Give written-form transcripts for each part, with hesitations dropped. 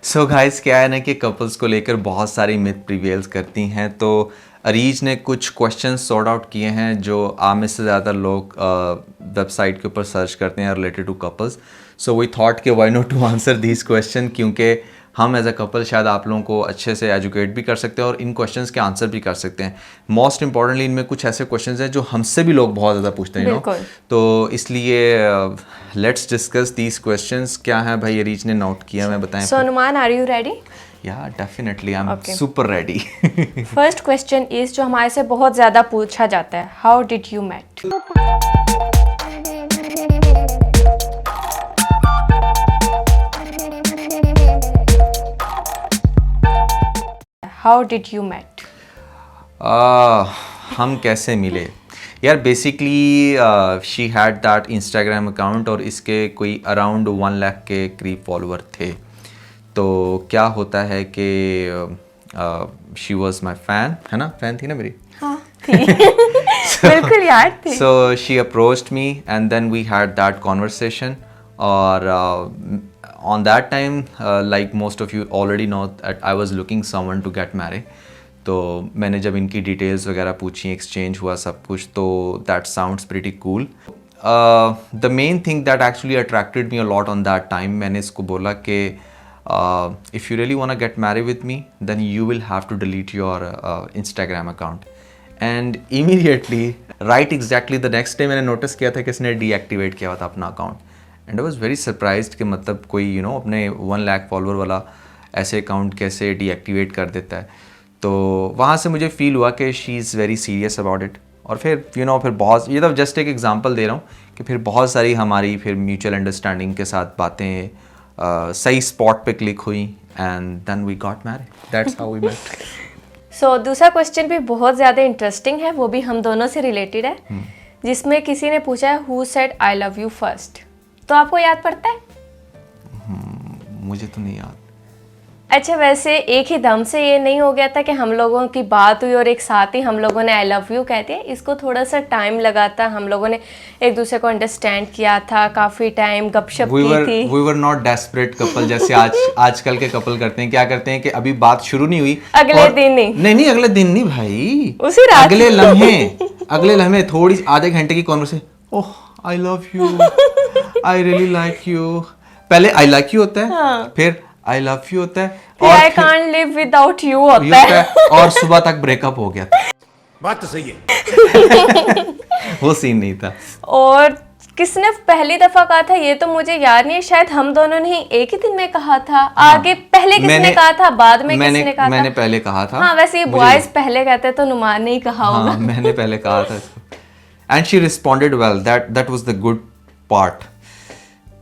So guys क्या है ना कि कपल्स को लेकर बहुत सारी मिथ प्रिवेल्स करती हैं। तो अरीज ने कुछ क्वेश्चन सॉर्ट आउट किए हैं जो आम में से ज़्यादा लोग वेबसाइट के ऊपर सर्च करते हैं related to couples. So we thought कि why not to answer these question, क्योंकि हम एज अ कपल शायद आप लोगों को अच्छे से एजुकेट भी कर सकते हैं और इन क्वेश्चंस के आंसर भी कर सकते हैं। मोस्ट इंपॉर्टेंटली इनमें कुछ ऐसे क्वेश्चंस हैं जो हमसे भी लोग बहुत ज़्यादा पूछते हैं तो इसलिए लेट्स डिस्कस दीज क्वेश्चंस। क्या है भाई अरीज ने नोट किया, मैं बताएं। So Numan, are you ready? Yeah, definitely. I'm super ready. First question is जो हमारे से बहुत ज़्यादा पूछा जाता है, How did you met? How did you met? हम कैसे मिले यार? Basically she had that Instagram account और इसके कोई अराउंड 1 लाख के करीब फॉलोअर थे। तो क्या होता है कि शी वॉज माई फैन, है ना? फैन थी ना मेरी? हाँ थी। बिल्कुल यार थी। So she approached me and then we had that conversation और on that time like most of you already know that I was looking someone to get married. तो मैंने जब इनकी डिटेल्स वगैरह पूछी, एक्सचेंज हुआ सब कुछ, तो that sounds pretty cool. The main thing that actually attracted me a lot on that time, मैंने इसको बोला कि if you really want to get married with me then you will have to delete your Instagram account. And immediately right exactly the next day मैंने notice किया था कि इसने deactivate किया हुआ था अपना account. And I was very surprised कि मतलब कोई अपने 1 लाख फॉलोअर वाला ऐसे अकाउंट कैसे डीएक्टिवेट कर देता है। तो वहाँ से मुझे फील हुआ कि she is very serious about it. और फिर फिर बहुत, ये तो जस्ट एक एग्जांपल दे रहा हूँ कि फिर बहुत सारी हमारी फिर म्यूचुअल अंडरस्टैंडिंग के साथ बातें सही स्पॉट पे क्लिक हुई and then we got married. That's how we met. So दूसरा क्वेश्चन भी बहुत ज़्यादा इंटरेस्टिंग है, वो भी हम दोनों से रिलेटेड है, जिसमें किसी ने पूछा है who said I love you first. तो आपको याद पड़ता है? मुझे तो नहीं याद। अच्छा, वैसे एक ही दम से ये नहीं हो गया था कि हम लोगों की बात हुई और एक साथ ही हम लोगों ने आई लव यू कह दिया। इसको थोड़ा सा टाइम लगा था, हम लोगों ने एक दूसरे को अंडरस्टैंड किया था, काफ़ी टाइम गपशप की थी। We were not desperate couple जैसे आजकल के कपल करते हैं। क्या करते हैं कि अभी बात शुरू नहीं हुई, अगले दिन ही नहीं अगले दिन नहीं भाई, उसी रात अगले लम्हे थोड़ी आधे घंटे की conversation. Oh I love you, I really like you. पहले आई लाइक यू होता है, हाँ। फिर आई लव यू होता है और I can't live without you होता है और सुबह तक ब्रेकअप हो गया। बात तो सही है। वो सीन नहीं था। और किसने पहली दफा कहा था ये तो मुझे याद नहीं है, शायद हम दोनों ने ही एक ही दिन में कहा था। आगे पहले किसने कहा था, बाद में किसने कहा था? मैंने पहले कहा था। हाँ, वैसे ये बॉयज पहले कहते हैं तो नुमान ने ही कहा होगा। हाँ, मैंने पहले कहा था and she responded well. That was the good part.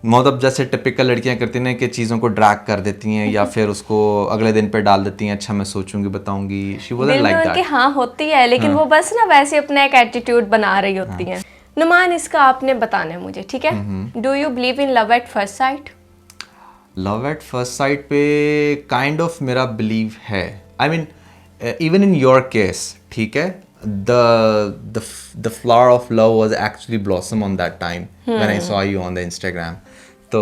मतलब जैसे टिपिकल लड़कियां करती हैं कि चीज़ों को ड्रैग कर देती हैं या फिर उसको अगले दिन पे डाल देती हैं, अच्छा मैं सोचूंगी बताऊंगी। She wasn't like that. हाँ होती है, लेकिन वो बस ना वैसे अपना एक एटीट्यूड बना रही होती हैं। नुमान, इसका आपने बताना है मुझे, ठीक है? Do you believe in love at first sight? Love at first sight पे काइंड ऑफ मेरा बिलीव है। I mean even in your case, ठीक है, the flower of love was actually blossom on that time when I saw you on the Instagram. तो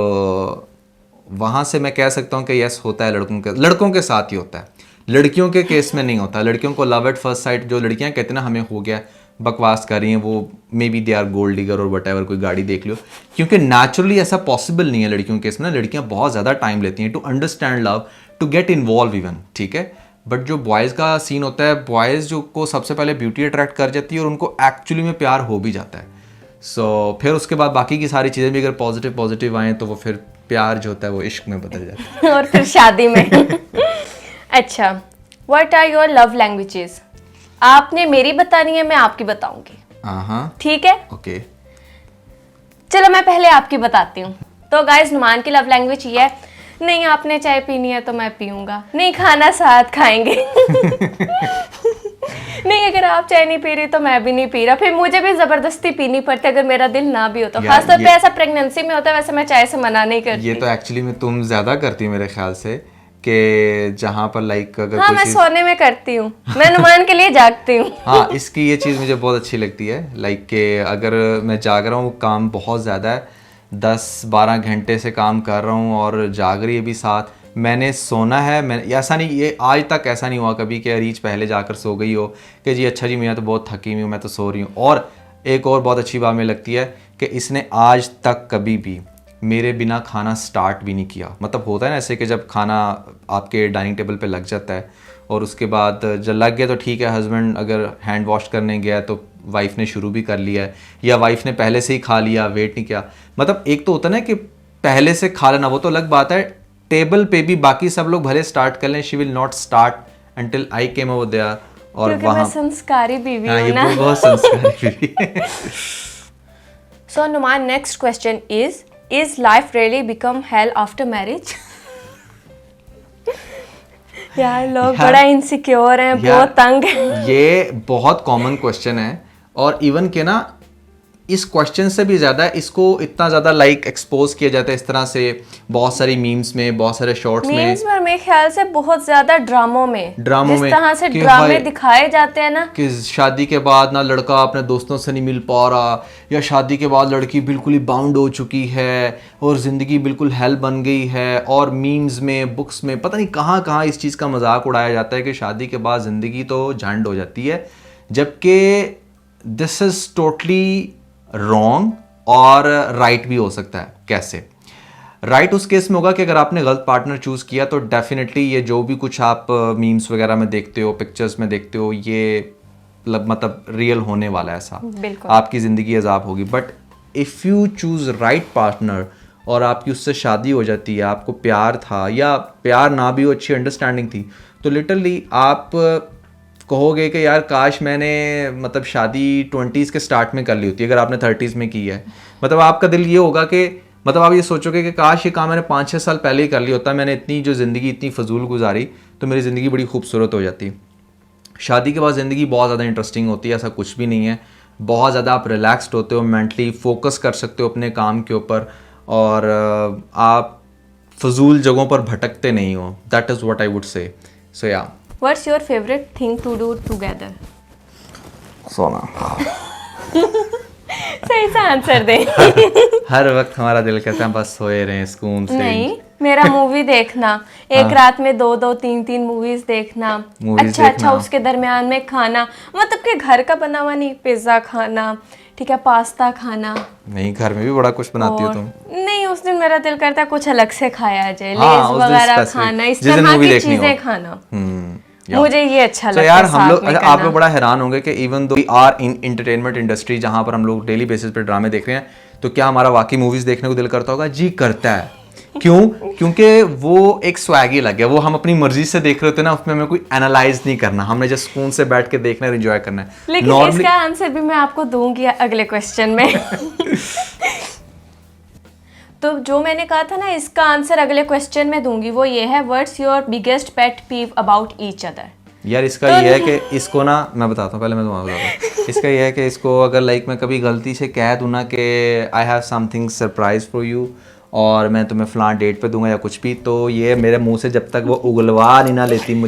वहाँ से मैं कह सकता हूँ कि यस होता है, लड़कों के साथ ही होता है, लड़कियों के केस में नहीं होता। लड़कियों को लव एट फर्स्ट साइट जो लड़कियाँ कहते हैं ना हमें हो गया, बकवास कर रही हैं वो। Maybe they are gold digger और वट कोई गाड़ी देख लो, क्योंकि नेचुरली ऐसा पॉसिबल नहीं है लड़कियों के केस में ना। लड़कियाँ बहुत ज़्यादा टाइम लेती हैं to understand love, to get involve even, ठीक है। बट जो बॉयज़ का सीन होता है, बॉयज़ जो को सबसे पहले ब्यूटी अट्रैक्ट कर जाती है और उनको एक्चुअली में प्यार हो भी जाता है। सो फिर उसके बाद बाकी की सारी चीज़ें भी अगर पॉजिटिव आएँ तो वो फिर प्यार जो होता है वो इश्क में बदल जाता है और फिर शादी में। अच्छा, what are your love languages? आपने मेरी बतानी है, मैं आपकी बताऊंगी। हाँ, ठीक है, ओके। चलो मैं पहले आपकी बताती हूँ। तो गाइस, नुमान की लव लैंग्वेज ये है, नहीं आपने चाय पीनी है तो मैं पीऊंगा, नहीं खाना साथ खाएंगे। नहीं अगर आप चाय नहीं पी रही तो मैं भी नहीं पी रहा, फिर मुझे भी जबरदस्ती पीनी पड़ती है अगर मेरा दिल ना भी होता। खासतौर पे ऐसा प्रेगनेंसी में होता है, वैसे मैं चाय से मना नहीं करती। ये तो एक्चुअली में तुम ज्यादा करती हो मेरे ख्याल से, कि जहाँ पर लाइक अगर हाँ, मैं सोने में करती हूँ, मैं नुमान के लिए जागती हूँ। हाँ, इसकी ये चीज़ मुझे बहुत अच्छी लगती है, लाइक कि अगर मैं जाग रहा हूँ, काम बहुत ज़्यादा है, 10-12 घंटे से काम कर रहा हूँ और जाग रही है भी साथ, मैंने सोना है, मैं ऐसा नहीं, ये आज तक ऐसा नहीं हुआ कभी कि रीच पहले जाकर सो गई हो कि जी अच्छा जी मैं तो बहुत थकी हुई हूँ, मैं तो सो रही हूँ। और एक और बहुत अच्छी बात मुझे लगती है कि इसने आज तक कभी भी मेरे बिना खाना स्टार्ट भी नहीं किया। मतलब होता है ना ऐसे कि जब खाना आपके डाइनिंग टेबल पे लग जाता है और उसके बाद जब लग गया तो ठीक है, हस्बैंड अगर हैंड वॉश करने गया तो वाइफ ने शुरू भी कर लिया है, या वाइफ ने पहले से ही खा लिया, वेट नहीं किया। मतलब एक तो होता है ना कि पहले से खा लेना, वो तो अलग बात है, टेबल पे भी बाकी सब लोग भले स्टार्ट कर लें, she will not start until I came over there. और क्योंकि वहाँ मैं संस्कारी बीवी हाँ, हूँ ये ना। बहुत संस्कारी भी है। So Numan, next question is life really become hell after marriage? यार लोग यार- बड़ा इनसिक्योर हैं, यार, बहुत तंग हैं। ये बहुत कॉमन क्वेश्चन है, और इवन के ना इस क्वेश्चन से भी ज़्यादा इसको इतना ज़्यादा लाइक एक्सपोज किया जाता है इस तरह से बहुत सारी मीम्स में, बहुत सारे शॉर्ट्स में। मीम्स पर मेरे ख्याल से बहुत ज्यादा ड्रामों में जिस में तरह से कि ड्रामे हाय- दिखाए जाते हैं ना, कि शादी के बाद ना लड़का अपने दोस्तों से नहीं मिल पा रहा, या शादी के बाद लड़की बिल्कुल ही बाउंड हो चुकी है और ज़िंदगी बिल्कुल हेल बन गई है। और मीम्स में, बुक्स में, पता नहीं कहाँ कहाँ इस चीज़ का मजाक उड़ाया जाता है कि शादी के बाद ज़िंदगी तो झंड हो जाती है, जबकि दिस इज़ टोटली रॉन्ग। और राइट भी हो सकता है। कैसे राइट? उस केस में होगा कि अगर आपने गलत पार्टनर चूज़ किया तो डेफिनेटली ये जो भी कुछ आप मीम्स वगैरह में देखते हो, पिक्चर्स में देखते हो, ये मतलब रियल होने वाला है ऐसा। बिल्कुल। आपकी ज़िंदगी अजाब होगी। But if you choose right partner और आपकी उससे शादी हो जाती है, आपको प्यार था या प्यार ना भी हो, अच्छी अंडरस्टैंडिंग थी, तो लिटरली आप कहोगे कि यार काश मैंने मतलब शादी 20s के स्टार्ट में कर ली होती, अगर आपने 30s में की है। मतलब आपका दिल ये होगा कि मतलब आप ये सोचोगे कि काश ये काम मैंने 5-6 साल पहले ही कर लिया होता, मैंने इतनी जो ज़िंदगी इतनी फजूल गुजारी तो मेरी ज़िंदगी बड़ी खूबसूरत हो जाती। शादी के बाद ज़िंदगी बहुत ज़्यादा इंटरेस्टिंग होती है, ऐसा कुछ भी नहीं है। बहुत ज़्यादा आप रिलैक्स्ड होते हो, मेंटली फोकस कर सकते हो अपने काम के ऊपर, और आप फजूल जगहों पर भटकते नहीं हो। That is what I would say. So या what's your favourite thing to do together? सोना। सही सा आंसर दे। हर वक्त हमारा दिल कहता है बस सोए रहें सुकून से। नहीं, मेरा मूवी देखना, एक रात में 2-2 3-3 मूवीज देखना, Movies अच्छा देखना। उसके दरमियान में खाना, मतलब कि घर का बना हुआ नहीं, पिज्जा खाना, ठीक है, पास्ता खाना। नहीं, घर में भी बड़ा कुछ बनाती हो और तुम। नहीं, उस दिन मेरा दिल करता है कुछ अलग से खाया जाए, हाँ, लेज उस दिन वगैरह specific, खाना, इस जिस दिन तरह movie की देखनी हो। चीजें खाना। या। मुझे ये अच्छा तो लगता यार है हम साथ लोग में आप करना। लोग बड़ा हैरान होंगे कि even though we are in entertainment industry, जहां पर हम लोग डेली बेसिस पे ड्रामे देख रहे हैं, तो क्या हमारा वाकई मूवीज देखने को दिल करता होगा? जी करता है। क्यों? क्योंकि वो एक स्वैग ही लग गया, वो हम अपनी मर्जी से देख रहे होते हैं ना, उसमें हमें कोई एनालाइज नहीं करना, हमने जस्ट सुकून से बैठ के देखना है, एंजॉय करना है। लेकिन Normally- इसका आंसर भी मैं आपको दूंगी अगले क्वेश्चन में। तो जो मैंने कहा था ना, इसका आंसर अगले क्वेश्चन में दूंगी, वो ये है, what's your biggest pet peeve about each other? यार इसका ये है कि इसको ना मैं बताता हूँ, पहले मैं तुम्हारा बताता हूँ। इसका ये है कि इसको अगर लाइक मैं कभी गलती से कह दूँ ना कि I have something surprise for you, और मैं तुम्हें फलां डेट पे दूंगा या कुछ भी, तो ये मेरे मुंह से जब तक वो उगलवा नहीं ना लेती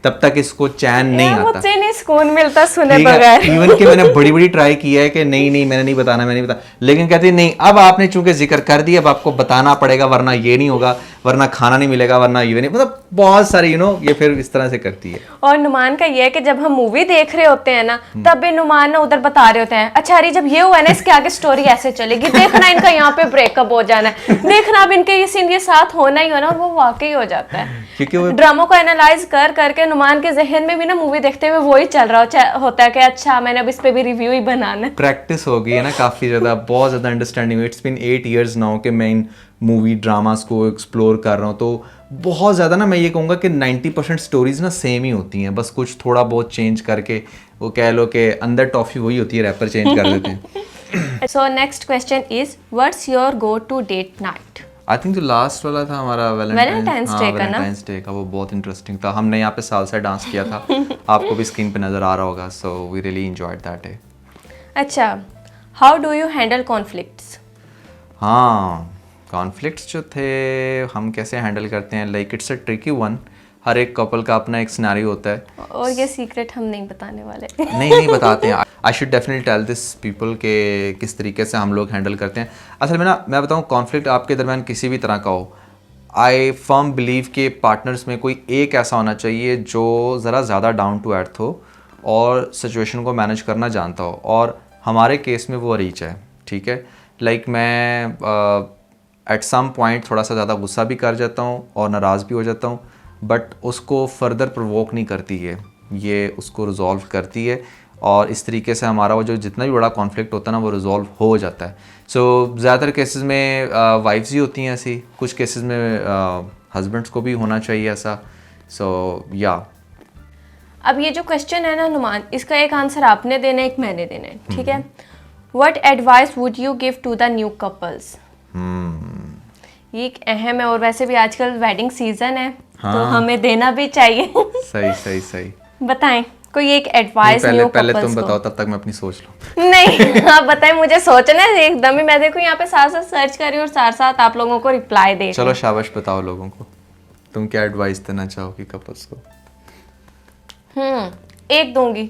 तब तक इसको चैन नहीं यार, आता। मुझसे नहीं सुकून मिलता सुने ठीक है, बगैर। इवन कि मैंने बड़ी बड़ी ट्राई की है कि नहीं नहीं मैंने नहीं बताना, मैंने नहीं बताना, लेकिन कहती नहीं, अब आपने चूंकि जिक्र कर दिया अब आपको बताना पड़ेगा, वरना ये नहीं होगा, वरना खाना नहीं मिलेगा, वरना ये नहीं, मतलब बहुत सारी ये फिर इस तरह से करती है। और नुमान का ये है कि जब हम मूवी देख रहे होते हैं ना, तब भी नुमान ना उधर बता रहे होते हैं, अच्छा अरे जब ये हुआ ना, इसके आगे स्टोरी ऐसे चलेगी, देखना इनका यहाँ पे ब्रेकअप हो जाना है, देखना अब इनके ये सीन ये साथ होना ही होना, और वो वाकई हो जाता है। क्योंकि वो ड्रामों को एनालाइज कर करके नुमान के जहन में भी ना मूवी देखते हुए वही चल रहा होता है कि अच्छा मैंने अब इस पे भी रिव्यू ही बनाना है। प्रैक्टिस हो गई है ना काफ़ी ज़्यादा, बहुत ज़्यादा understanding. It's been 8 years now कि मैं इन मूवी ड्रामास को एक्सप्लोर कर रहा हूँ, तो बहुत ज़्यादा ना मैं ये कहूँगा कि 90% स्टोरीज ना सेम ही होती हैं, बस कुछ थोड़ा बहुत चेंज करके, वो कह लो कि अंदर टॉफ़ी वही होती है, रैपर चेंज कर देते हैं। So next question is, what's your go to date night? I think जो लास्ट वाला था हमारा Valentine's Day का ना? वैलेंटाइंस डे का, वो बहुत इंटरेस्टिंग था। हमने यहाँ पे सालसा डांस किया था, आपको भी स्क्रीन पे नज़र आ रहा होगा, so we really enjoyed that day. अच्छा, how do you handle conflicts? हाँ, कॉन्फ्लिक्ट्स जो थे हम कैसे हैंडल करते हैं, like it's a tricky one. हर एक कपल का अपना एक सिनेरियो होता है, और ये सीक्रेट हम नहीं बताने वाले। नहीं बताते हैं। I should definitely tell this people के किस तरीके से हम लोग हैंडल करते हैं। असल में ना मैं बताऊँ, कॉन्फ्लिक्ट आपके दरमियान किसी भी तरह का हो, आई फर्म बिलीव के पार्टनर्स में कोई एक ऐसा होना चाहिए जो ज़रा ज़्यादा डाउन टू अर्थ हो और सिचुएशन को मैनेज करना जानता हो, और हमारे केस में वो अरीच है, ठीक है। लाइक मैं एट सम पॉइंट थोड़ा सा ज़्यादा गुस्सा भी कर जाता हूँ और नाराज़ भी हो जाता हूँ, बट उसको फर्दर प्रोवोक नहीं करती है, ये उसको रिजॉल्व करती है, और इस तरीके से हमारा वो जो जितना भी बड़ा कॉन्फ्लिक्ट होता है ना वो रिजॉल्व हो जाता है। सो ज़्यादातर केसेस में वाइफ्स ही होती हैं ऐसी, कुछ केसेस में हस्बैंड्स को भी होना चाहिए ऐसा। सो या अब ये जो क्वेश्चन है ना नुमान, इसका एक आंसर आपने देना है, एक मैंने देना है, ठीक है। What advice would you give to the new couples? ये एक अहम है, और वैसे भी आजकल वेडिंग सीजन है, तो हमें देना भी चाहिए। सही सही सही। बताएं कोई एक एडवाइस न्यू पहले कपल्स तुम को। बताओ, तब तक मैं अपनी सोच लूँ। नहीं आप बताएं, मुझे सोचना है एकदम ही। मैं देखो यहाँ पे साथ साथ सर्च कर रही हूँ और साथ साथ आप लोगों को रिप्लाई दे रही चलो हूँ। शाबाश, बताओ लोगों को तुम क्या एडवाइस देना चाहोगी कपल्स को। एक दूंगी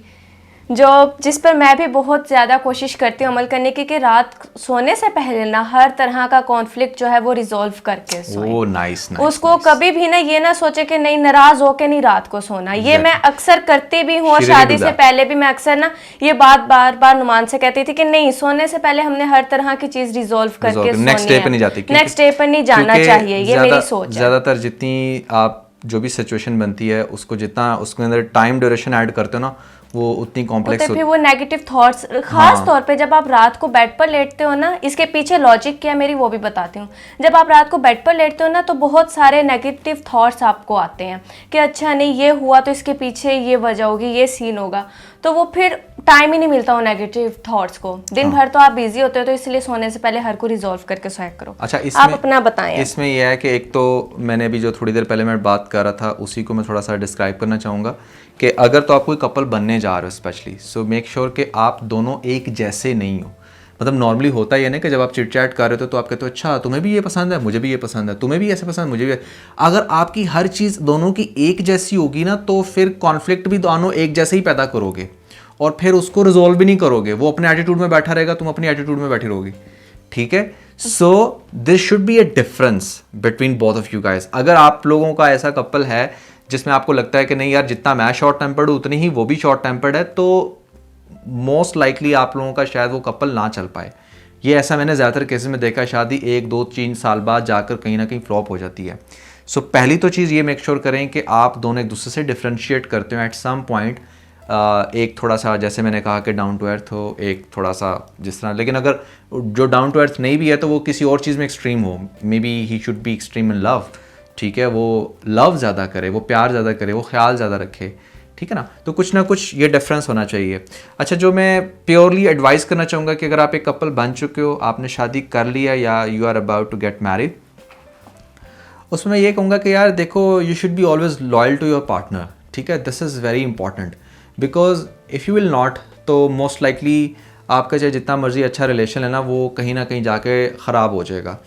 जो जिस पर मैं भी बहुत ज़्यादा कोशिश करती हूँ अमल करने की, कि रात सोने से पहले ना हर तरह का कॉन्फ्लिक्ट जो है वो रिजॉल्व करके सोएं। Oh nice nice. उसको कभी भी ना ये ना सोचे कि नहीं नाराज होके नहीं रात को सोना। ये मैं अक्सर करती भी हूँ, और She really शादी do से that. पहले भी मैं अक्सर ना ये बात बार बार नुमान से कहती थी कि नहीं, सोने से पहले हमने हर तरह की चीज रिजॉल्व करके नेक्स्ट डे पे नहीं जाती, नेक्स्ट डे पर नहीं जाना चाहिए, ये मेरी सोच है। ज़्यादातर जितनी आप जो भी सिचुएशन बनती है उसको जितना उसके अंदर टाइम ड्यूरेशन ऐड करते हो ना, वो उतनी कॉम्प्लेक्स फिर वो नेगेटिव थॉट्स, खास तौर पे जब आप रात को बेड पर लेटते हो ना, इसके पीछे लॉजिक क्या है मेरी वो भी बताती हूँ। जब आप रात को बेड पर लेटते हो ना, तो बहुत सारे नेगेटिव थॉट्स आपको आते हैं कि अच्छा नहीं ये हुआ तो इसके पीछे ये वजह होगी, ये सीन होगा, तो वो फिर टाइम ही नहीं मिलता वो नेगेटिव थॉट्स को। दिन भर तो आप बिजी होते हो, तो इसलिए सोने से पहले हर को रिजॉल्व करके सोया करो। अच्छा, आप अपना बताएं। इसमें यह है कि एक तो मैंने अभी जो थोड़ी देर पहले मैं बात कर रहा था उसी को मैं थोड़ा सा डिस्क्राइब करना चाहूँगा कि अगर तो आप कोई कपल बनने जा रहे हो स्पेशली, सो मेक श्योर कि आप दोनों एक जैसे नहीं हो। मतलब नॉर्मली होता ही है ना कि जब आप चिट चैट कर रहे हो तो आप कहते हो अच्छा तुम्हें भी ये पसंद है, मुझे भी ये पसंद है, तुम्हें भी ऐसे पसंद, मुझे भी। अगर आपकी हर चीज़ दोनों की एक जैसी होगी ना, तो फिर कॉन्फ्लिक्ट भी दोनों एक जैसे ही पैदा करोगे और फिर उसको रिजोल्व भी नहीं करोगे। वो अपने एटीट्यूड में बैठा रहेगा, तुम अपनी एटीट्यूड में बैठी रहोगी, ठीक है। So this should be a difference between both of you guys. अगर आप लोगों का ऐसा कपल है जिसमें आपको लगता है कि नहीं यार जितना मैं शॉर्ट टेम्पर्ड हूँ उतनी ही वो भी शॉर्ट टेम्पर्ड है, तो मोस्ट लाइकली आप लोगों का शायद वो कपल ना चल पाए। ये ऐसा मैंने ज़्यादातर केसेस में देखा है, शादी 1, 2, 3 साल बाद जाकर कहीं ना कहीं फ्लॉप हो जाती है। सो पहली तो चीज़ ये मेक श्योर करें कि आप दोनों एक दूसरे से डिफ्रेंशिएट करते हो एट सम पॉइंट। एक थोड़ा सा जैसे मैंने कहा कि डाउन टू अर्थ हो, एक थोड़ा सा जिस तरह, लेकिन अगर जो डाउन टू अर्थ नहीं भी है तो वो किसी और चीज़ में एक्सट्रीम हो। May be he should be extreme in love, ठीक है, वो लव ज़्यादा करे, वो प्यार ज़्यादा करे, वो ख्याल ज़्यादा रखे, ठीक है ना। तो कुछ ना कुछ ये डिफरेंस होना चाहिए। अच्छा, जो मैं प्योरली एडवाइस करना चाहूँगा कि अगर आप एक कपल बन चुके हो, आपने शादी कर लिया या you are about to get married, उसमें मैं ये कहूँगा कि यार देखो, you should be always loyal to your partner, ठीक है। This is very important because if you will not, तो मोस्ट लाइकली आपका चाहे जितना मर्जी अच्छा रिलेशन है ना, वो कहीं ना कहीं जाके ख़राब हो जाएगा।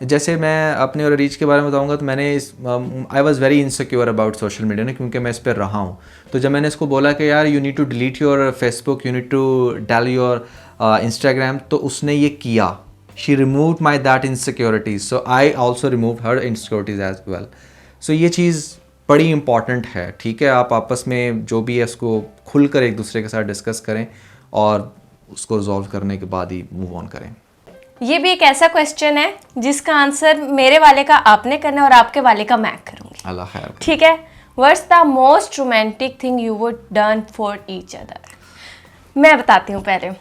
जैसे मैं अपने और रीच के बारे में बताऊंगा तो मैंने I was very insecure about social media ना, क्योंकि मैं इस पर रहा हूँ। तो जब मैंने इसको बोला कि यार you need to delete your Facebook, you need to delete your Instagram, तो उसने ये किया। She removed my that insecurities, so I also removed her insecurities as well. सो ये चीज़ बड़ी इंपॉर्टेंट है, ठीक है। आप आपस में जो भी है उसको खुलकर एक दूसरे के साथ डिस्कस करें और उसको रिजॉल्व करने के बाद ही मूव ऑन करें। ये भी एक ऐसा क्वेश्चन है जिसका आंसर मेरे वाले का आपने करना है और आपके वाले का मैं करूंगी, अल्लाह खैर, ठीक है। What's the most romantic thing you would done for each other? मैं बताती हूँ पहले।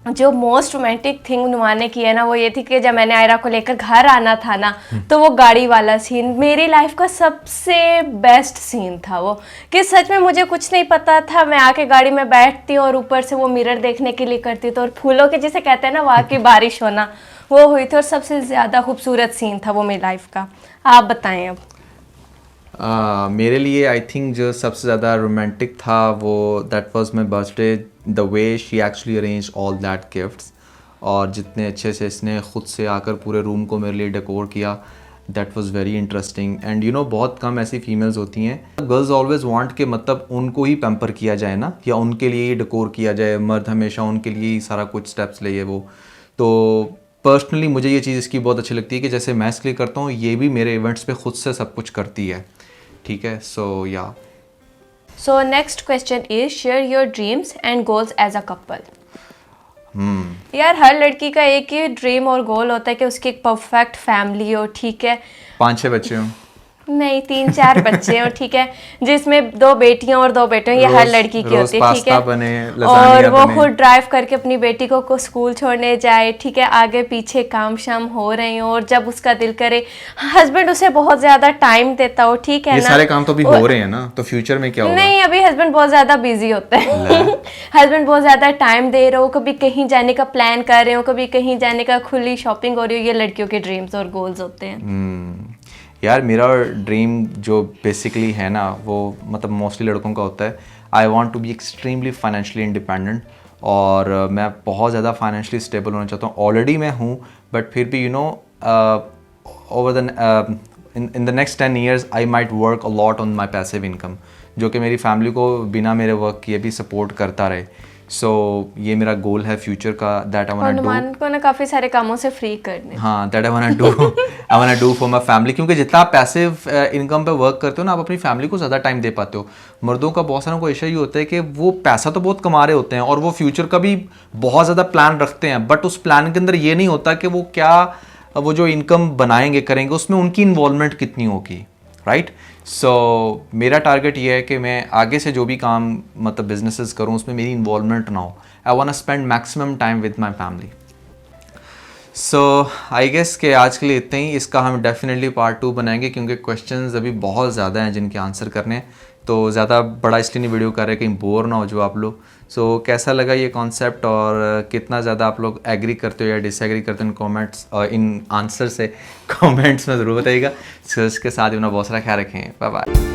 जो मोस्ट रोमांटिक थिंग नुमान ने की है ना, वो ये थी कि जब मैंने आयरा को लेकर घर आना था ना, तो वो गाड़ी वाला सीन मेरी लाइफ का सबसे बेस्ट सीन था। वो कि सच में मुझे कुछ नहीं पता था, मैं आके गाड़ी में बैठती और ऊपर से वो मिरर देखने के लिए करती थी, और फूलों के जिसे कहते हैं ना वहाँ की बारिश होना, वो हुई थी, और सबसे ज़्यादा खूबसूरत सीन था वो मेरी लाइफ का। आप बताएं अब। मेरे लिए आई थिंक जो सबसे ज़्यादा रोमांटिक था वो that was my birthday, the way she actually arrange all that gifts, और जितने अच्छे से इसने ख़ुद से आकर पूरे रूम को मेरे लिए डेकोर किया, that was very interesting. And you know बहुत कम ऐसी फीमेल्स होती हैं, गर्ल्स ऑलवेज वांट के मतलब उनको ही पैम्पर किया जाए ना, या उनके लिए ही डेकोर किया जाए, मर्द हमेशा उनके लिए ही सारा कुछ स्टेप्स लिए वो। तो पर्सनली मुझे ये चीज़ इसकी बहुत अच्छी लगती है कि जैसे मैं इसके लिए करता हूँ, ये भी मेरे इवेंट्स पे खुद से सब कुछ करती है, ठीक है। सो या so next question is share your dreams and goals as a couple. यार हर लड़की का एक ही ड्रीम और गोल होता है कि उसकी एक परफेक्ट फैमिली हो, ठीक है। 5-6 बच्चे हों, नहीं 3-4 बच्चे हो, ठीक है, जिसमें 2 बेटियां और 2 बेटे हों, ये हर लड़की की होती है, ठीक है। बने, और लज़ानिया वो बने। खुद ड्राइव करके अपनी बेटी को स्कूल छोड़ने जाए, ठीक है, आगे पीछे काम शाम हो रहे हो, और जब उसका दिल करे हस्बैंड उसे बहुत ज्यादा टाइम देता हो, ठीक है ये ना। सारे काम तो अभी हो रहे हैं ना, तो फ्यूचर में क्या होगा? नहीं अभी हस्बैंड बहुत ज्यादा बिजी होते हैं हस्बैंड बहुत ज्यादा टाइम दे रहे हो, कभी कहीं जाने का प्लान कर रहे हो, कभी कहीं जाने का खुली शॉपिंग हो रही हो, ये लड़कियों के ड्रीम्स और गोल्स होते हैं। यार मेरा ड्रीम जो बेसिकली है ना, वो मतलब मोस्टली लड़कों का होता है, I want to be extremely financially independent, और मैं बहुत ज़्यादा फाइनेंशियली स्टेबल होना चाहता हूँ। ऑलरेडी मैं हूँ, बट फिर भी over the in the next 10 years I might work a lot on my passive income, जो कि मेरी फैमिली को बिना मेरे वर्क किए भी सपोर्ट करता रहे। सो ये मेरा गोल है फ्यूचर का, that I want to Hanuman को ना काफी सारे कामों से फ्री करने। हाँ, that I want do for my family, क्योंकि जितना आप पैसिव इनकम पे वर्क करते हो ना, आप अपनी फैमिली को ज़्यादा टाइम दे पाते हो। मर्दों का बहुत सारा को इशू ये होता है कि वो पैसा तो बहुत कमा रहे होते हैं और वो फ्यूचर का भी बहुत ज़्यादा प्लान रखते हैं, बट उस प्लान के अंदर ये नहीं होता कि वो क्या, वो जो इनकम बनाएंगे करेंगे उसमें उनकी इन्वॉल्वमेंट कितनी होगी, राइट। सो मेरा टारगेट ये है कि मैं आगे से जो भी काम मतलब बिजनेसेस करूँ उसमें मेरी इन्वॉल्वमेंट ना हो। I want to spend maximum time with my family. So I guess कि आज के लिए इतना ही। इसका हम डेफिनेटली पार्ट 2 बनाएंगे, क्योंकि क्वेश्चंस अभी बहुत ज़्यादा हैं जिनके आंसर करने हैं, तो ज़्यादा बड़ा इसलिए नहीं वीडियो कर रहे कहीं बोर ना हो जो आप लोग। सो कैसा लगा ये कॉन्सेप्ट, और कितना ज़्यादा आप लोग एग्री करते हो या डिसएग्री करते हो इन कमेंट्स और इन आंसर से कमेंट्स में ज़रूर बताइएगा। इसके साथ ही अपना बहुत सारा ख्याल रखें। Bye bye.